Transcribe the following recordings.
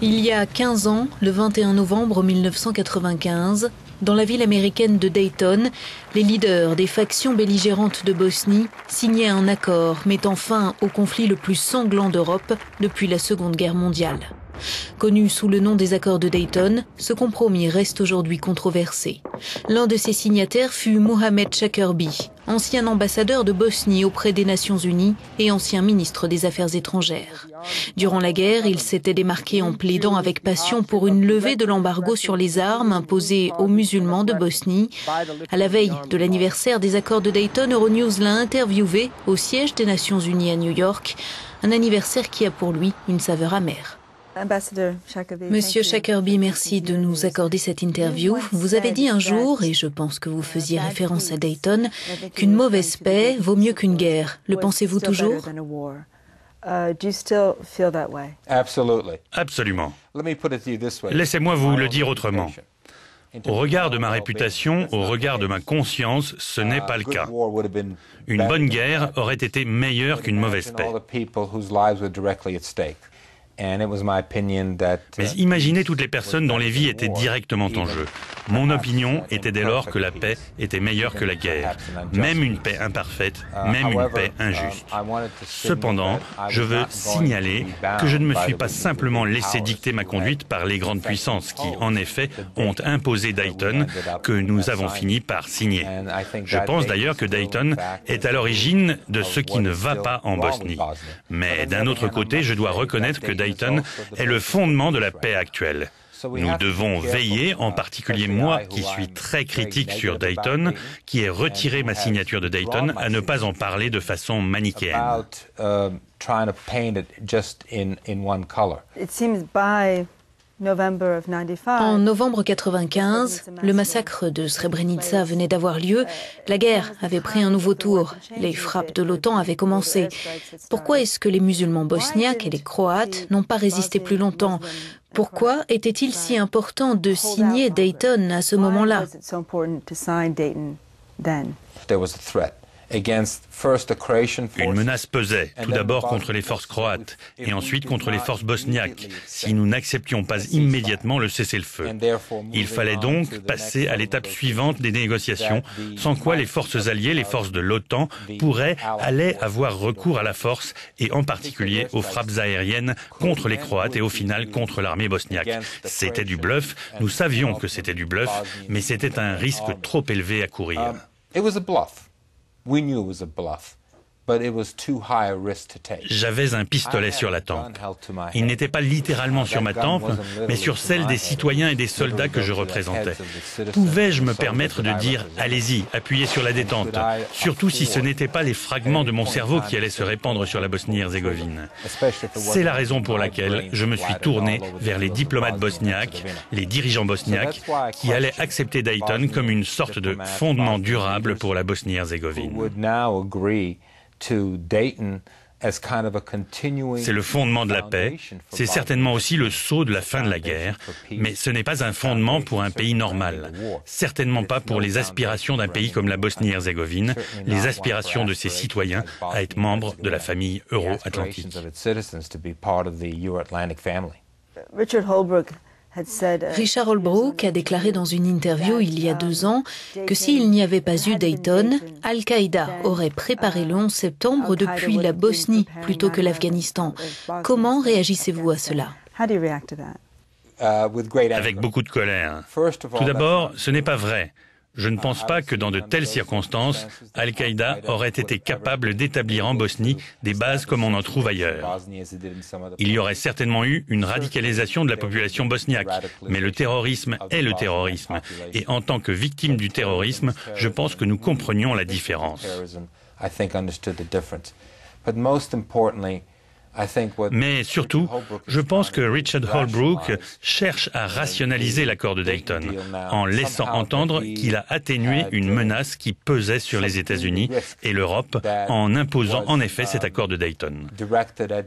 Il y a 15 ans, le 21 novembre 1995, dans la ville américaine de Dayton, les leaders des factions belligérantes de Bosnie signaient un accord mettant fin au conflit le plus sanglant d'Europe depuis la Seconde Guerre mondiale. Connu sous le nom des accords de Dayton, ce compromis reste aujourd'hui controversé. L'un de ses signataires fut Mohamed Shackerby, ancien ambassadeur de Bosnie auprès des Nations Unies et ancien ministre des Affaires étrangères. Durant la guerre, il s'était démarqué en plaidant avec passion pour une levée de l'embargo sur les armes imposé aux musulmans de Bosnie. À la veille de l'anniversaire des accords de Dayton, Euronews l'a interviewé au siège des Nations Unies à New York, un anniversaire qui a pour lui une saveur amère. Monsieur Shackerby, merci de nous accorder cette interview. Vous avez dit un jour, et je pense que vous faisiez référence à Dayton, qu'une mauvaise paix vaut mieux qu'une guerre. Le pensez-vous toujours? Absolument. Laissez-moi vous le dire autrement. Au regard de ma réputation, au regard de ma conscience, ce n'est pas le cas. Une bonne guerre aurait été meilleure qu'une mauvaise paix. Mais imaginez toutes les personnes dont les vies étaient directement en jeu. Mon opinion était dès lors que la paix était meilleure que la guerre, même une paix imparfaite, même une paix injuste. Cependant, je veux signaler que je ne me suis pas simplement laissé dicter ma conduite par les grandes puissances qui, en effet, ont imposé Dayton, que nous avons fini par signer. Je pense d'ailleurs que Dayton est à l'origine de ce qui ne va pas en Bosnie. Mais d'un autre côté, je dois reconnaître que Dayton est le fondement de la paix actuelle. Nous devons veiller, en particulier moi qui suis très critique sur Dayton, qui ai retiré ma signature de Dayton, à ne pas en parler de façon manichéenne. En novembre 1995, le massacre de Srebrenica venait d'avoir lieu. La guerre avait pris un nouveau tour. Les frappes de l'OTAN avaient commencé. Pourquoi est-ce que les musulmans bosniaques et les Croates n'ont pas résisté plus longtemps? Pourquoi était-il si important de signer Dayton à ce moment-là? Une menace pesait, tout d'abord contre les forces croates, et ensuite contre les forces bosniaques, si nous n'acceptions pas immédiatement le cessez-le-feu. Il fallait donc passer à l'étape suivante des négociations, sans quoi les forces alliées, les forces de l'OTAN, allaient avoir recours à la force, et en particulier aux frappes aériennes contre les Croates et au final contre l'armée bosniaque. C'était du bluff, nous savions que c'était du bluff, mais c'était un risque trop élevé à courir. J'avais un pistolet sur la tempe. Il n'était pas littéralement sur ma tempe, mais sur celle des citoyens et des soldats que je représentais. Pouvais-je me permettre de dire « Allez-y, appuyez sur la détente », surtout si ce n'étaient pas les fragments de mon cerveau qui allaient se répandre sur la Bosnie-Herzégovine. C'est la raison pour laquelle je me suis tourné vers les diplomates bosniaques, les dirigeants bosniaques, qui allaient accepter Dayton comme une sorte de fondement durable pour la Bosnie-Herzégovine. C'est le fondement de la paix, c'est certainement aussi le sceau de la fin de la guerre, mais ce n'est pas un fondement pour un pays normal, certainement pas pour les aspirations d'un pays comme la Bosnie-Herzégovine, les aspirations de ses citoyens à être membres de la famille euro-atlantique. Richard Holbrooke a déclaré dans une interview il y a 2 ans que s'il n'y avait pas eu Dayton, Al-Qaïda aurait préparé le 11 septembre depuis la Bosnie plutôt que l'Afghanistan. Comment réagissez-vous à cela? Avec beaucoup de colère. Tout d'abord, ce n'est pas vrai. Je ne pense pas que dans de telles circonstances, Al-Qaïda aurait été capable d'établir en Bosnie des bases comme on en trouve ailleurs. Il y aurait certainement eu une radicalisation de la population bosniaque, mais le terrorisme est le terrorisme. Et en tant que victime du terrorisme, je pense que nous comprenions la différence. Mais surtout, je pense que Richard Holbrooke cherche à rationaliser l'accord de Dayton, en laissant entendre qu'il a atténué une menace qui pesait sur les États-Unis et l'Europe en imposant en effet cet accord de Dayton.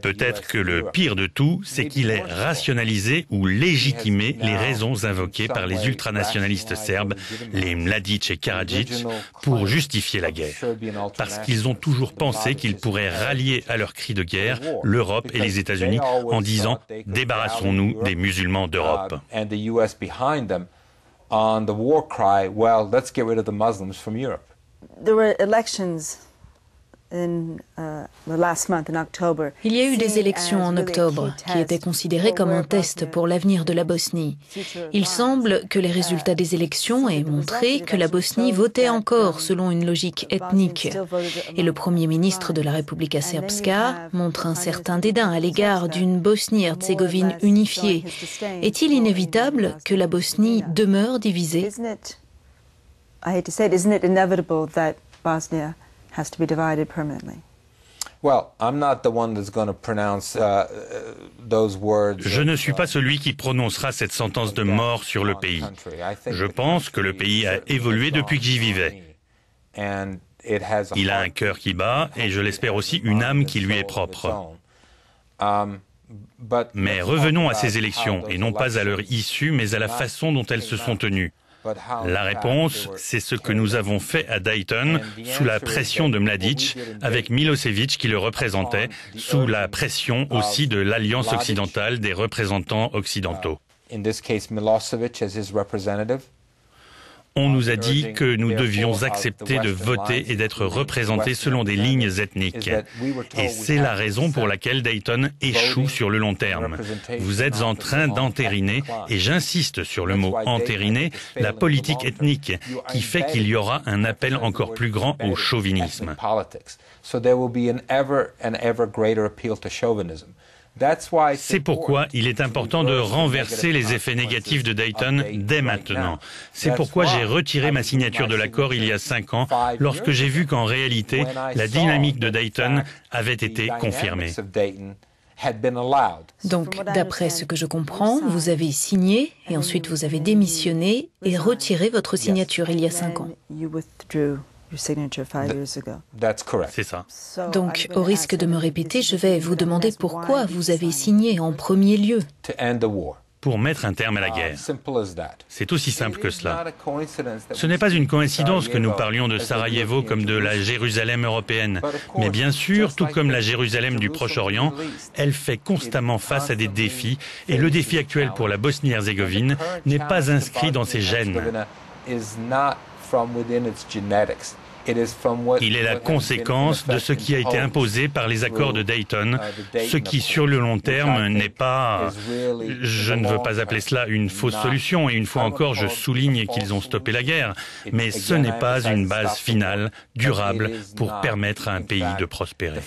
Peut-être que le pire de tout, c'est qu'il ait rationalisé ou légitimé les raisons invoquées par les ultranationalistes serbes, les Mladic et Karadzic, pour justifier la guerre. Parce qu'ils ont toujours pensé qu'ils pourraient rallier à leur cri de guerre le l'Europe et les États-Unis en disant « Débarrassons-nous des musulmans d'Europe ». Il y a eu des élections en octobre qui étaient considérées comme un test pour l'avenir de la Bosnie. Il semble que les résultats des élections aient montré que la Bosnie votait encore selon une logique ethnique. Et le Premier ministre de la Republika Srpska montre un certain dédain à l'égard d'une Bosnie-Herzégovine unifiée. Est-il inévitable que la Bosnie demeure divisée ? Has to be divided permanently. Je ne suis pas celui qui prononcera cette sentence de mort sur le pays. Je pense que le pays a évolué depuis que j'y vivais. Il a un cœur qui bat et je l'espère aussi une âme qui lui est propre. Mais revenons à ces élections et non pas à leur issue mais à la façon dont elles se sont tenues. La réponse, c'est ce que nous avons fait à Dayton, sous la pression de Mladic, avec Milosevic qui le représentait, sous la pression aussi de l'Alliance occidentale des représentants occidentaux. On nous a dit que nous devions accepter de voter et d'être représentés selon des lignes ethniques. Et c'est la raison pour laquelle Dayton échoue sur le long terme. Vous êtes en train d'entériner, et j'insiste sur le mot entériner, la politique ethnique, qui fait qu'il y aura un appel encore plus grand au chauvinisme. C'est pourquoi il est important de renverser les effets négatifs de Dayton dès maintenant. C'est pourquoi j'ai retiré ma signature de l'accord il y a 5 ans, lorsque j'ai vu qu'en réalité, la dynamique de Dayton avait été confirmée. Donc, d'après ce que je comprends, vous avez signé et ensuite vous avez démissionné et retiré votre signature il y a 5 ans. C'est ça. Donc, au risque de me répéter, je vais vous demander pourquoi vous avez signé en premier lieu. Pour mettre un terme à la guerre. C'est aussi simple que cela. Ce n'est pas une coïncidence que nous parlions de Sarajevo comme de la Jérusalem européenne. Mais bien sûr, tout comme la Jérusalem du Proche-Orient, elle fait constamment face à des défis et le défi actuel pour la Bosnie-Herzégovine n'est pas inscrit dans ses gènes. Il est la conséquence de ce qui a été imposé par les accords de Dayton, ce qui sur le long terme n'est pas, je ne veux pas appeler cela une fausse solution, et une fois encore je souligne qu'ils ont stoppé la guerre, mais ce n'est pas une base finale, durable, pour permettre à un pays de prospérer.